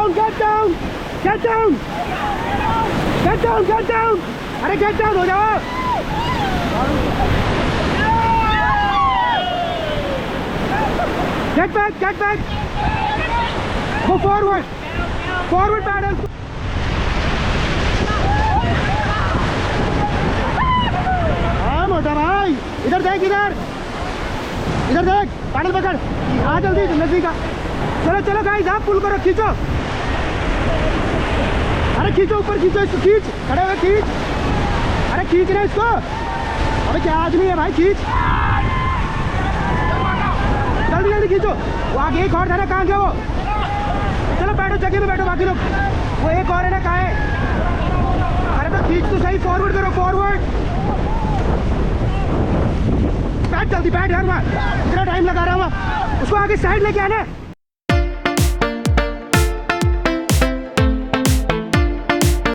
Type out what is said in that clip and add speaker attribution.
Speaker 1: down, get down, get down, get down, get down. अरे get down हो जाओ. Get back, get back. Go forward, forward paddle. हाँ मोटा भाई, इधर देख इधर. इधर देख, पैडल पकड़. आ जल्दी नजदीक आ. चलो चलो गाइस, आप पुल करो, खींचो. अरे खींचो, ऊपर खींचो इसको, खींच. खड़े हुए खींच. अरे खींच रहे इसको. अबे क्या आदमी है भाई, खींच. जल्दी जल्दी खींचो. वो आगे एक और था ना, कहाँ गया वो? चलो बैठो, जगह में बैठो बाकी लोग. वो एक और है ना, कहाँ है? अरे तो खींच तो सही, फॉरवर्ड करो, फॉरवर्ड. बैठ जल्दी, बैठ यार. वहाँ इतना टाइम लगा रहा हूँ. उसको आगे साइड लेके आना.